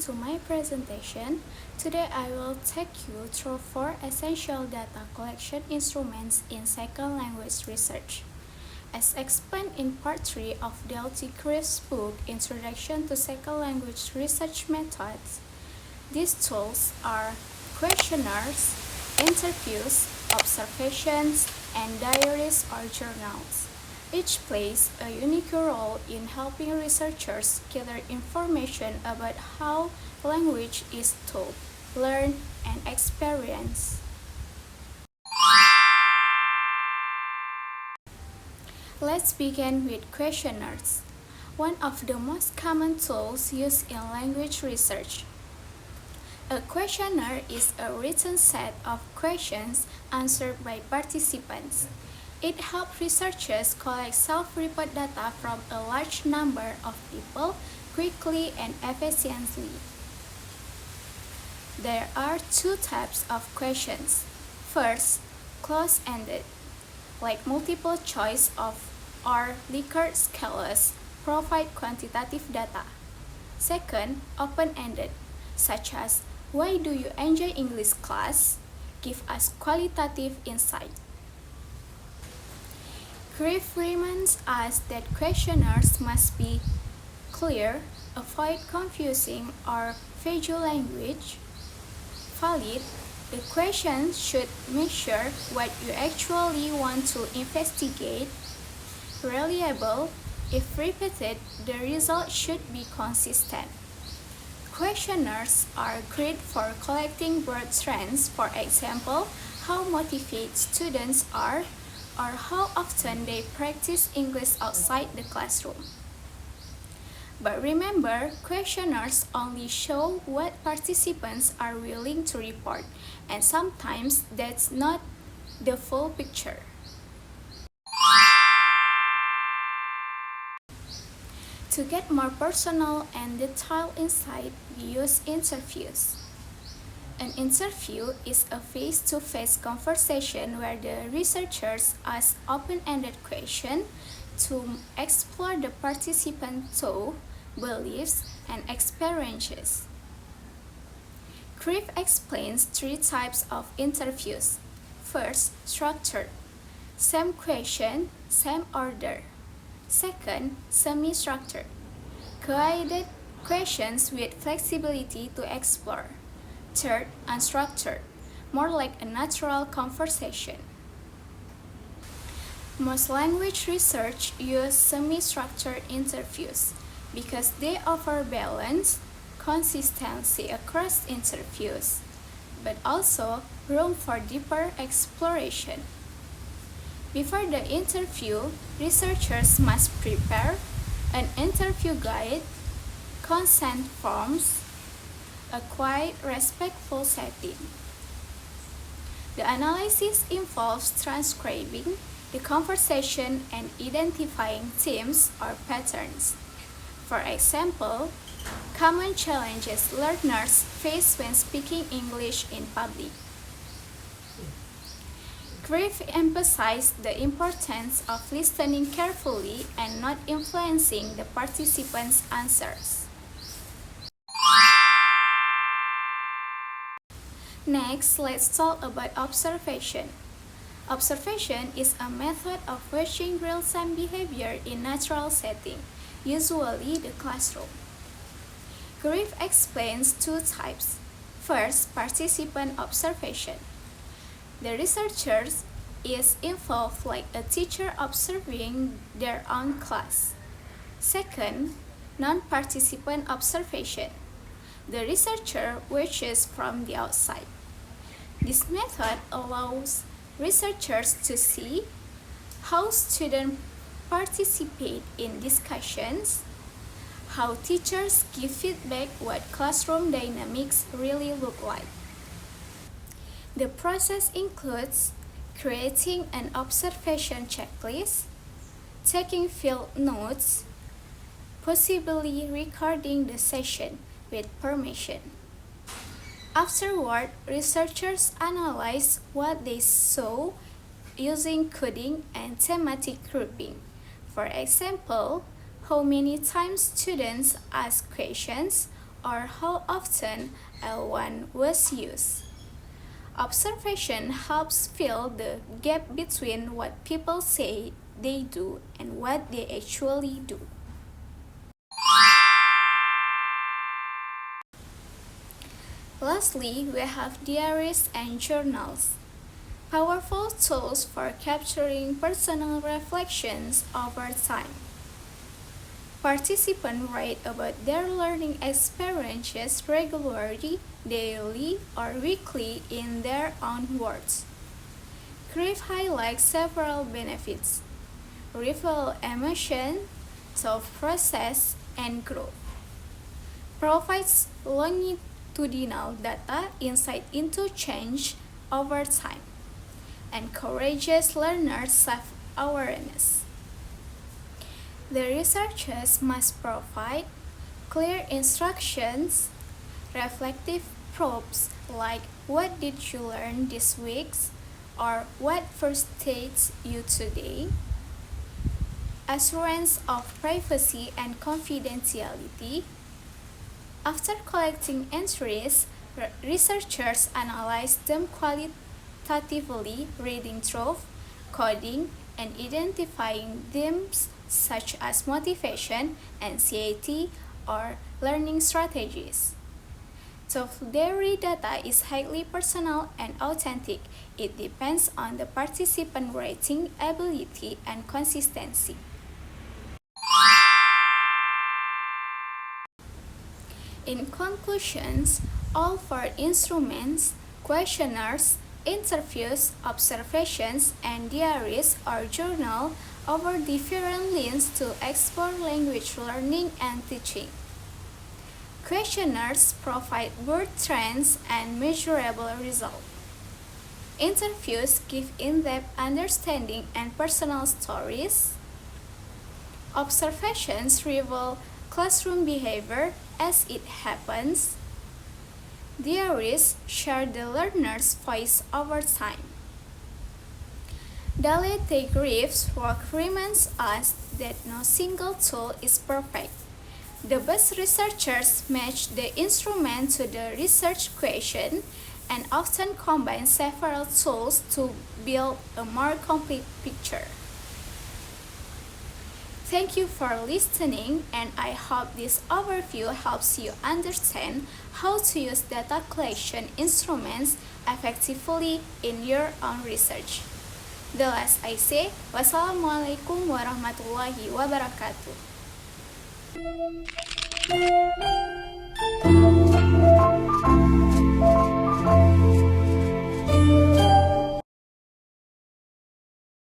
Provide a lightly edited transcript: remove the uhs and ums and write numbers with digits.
to my presentation. Today I will take you through 4 essential data collection instruments in second language research. As explained in part 3 of Delty Criff's book Introduction to Second Language Research Methods, these tools are questionnaires, interviews, observations, and diaries or journals. Each plays a unique role in helping researchers gather information about how language is taught, learned, and experienced. Let's begin with questionnaires, one of the most common tools used in language research. A questionnaire is a written set of questions answered by participants. It helps researchers collect self-report data from a large number of people quickly and efficiently. There are 2 types of questions. First, close-ended, like multiple choice or Likert scales, provide quantitative data. Second, open-ended, such as why do you enjoy English class? Give us qualitative insight. Criff reminds us that questionnaires must be clear, avoid confusing or vague language, valid. The questions should measure what you actually want to investigate, reliable. If repeated, the result should be consistent. Questionnaires are great for collecting broad trends, for example, how motivated students are, or how often they practice English outside the classroom. But remember, questionnaires only show what participants are willing to report, and sometimes that's not the full picture. To get more personal and detailed insight, we use interviews. An interview is a face-to-face conversation where the researchers ask open-ended questions to explore the participants' thoughts, beliefs, and experiences. Criff explains 3 types of interviews. First, structured. Same question, same order. Second, semi-structured. Guided questions with flexibility to explore. Third, unstructured, more like a natural conversation. Most language research use semi-structured interviews because they offer balance, consistency across interviews, but also room for deeper exploration. Before the interview, researchers must prepare an interview guide, consent forms, a quiet, respectful setting. The analysis involves transcribing the conversation and identifying themes or patterns. For example, common challenges learners face when speaking English in public. Criff emphasized the importance of listening carefully and not influencing the participants' answers. Next, let's talk about observation. Observation is a method of watching real-time behavior in natural setting, usually the classroom. Criff explains 2 types. First, participant observation. The researchers is involved like a teacher observing their own class. Second, non-participant observation. The researcher watches from the outside. This method allows researchers to see how students participate in discussions, how teachers give feedback, what classroom dynamics really look like. The process includes creating an observation checklist, taking field notes, possibly recording the session with permission. Afterward, researchers analyze what they saw using coding and thematic grouping. For example, how many times students ask questions or how often L1 was used. Observation helps fill the gap between what people say they do and what they actually do. Lastly, we have diaries and journals, powerful tools for capturing personal reflections over time. Participants write about their learning experiences regularly, daily, or weekly in their own words. Grief highlights several benefits: reveal emotion, self-process, and growth. Provides longitudinal data insight into change over time. Encourages learners self-awareness. The researchers must provide clear instructions, reflective probes like what did you learn this week or what frustrates you today, assurance of privacy and confidentiality. After collecting entries, researchers analyze them qualitatively, reading through, coding, and identifying themes such as motivation, anxiety, or learning strategies. So theory data is highly personal and authentic. It depends on the participant writing ability and consistency. In conclusions, all four instruments, questionnaires, interviews, observations, and diaries or journal offer different means to explore language learning and teaching. Questionnaires provide word trends and measurable results. Interviews give in-depth understanding and personal stories. Observations reveal classroom behavior as it happens. Diaries share the learner's voice over time. Daily Grief's work reminds us that no single tool is perfect. The best researchers match the instrument to the research question and often combine several tools to build a more complete picture. Thank you for listening, and I hope this overview helps you understand how to use data collection instruments effectively in your own research. The last I say, wassalamualaikum warahmatullahi wabarakatuh.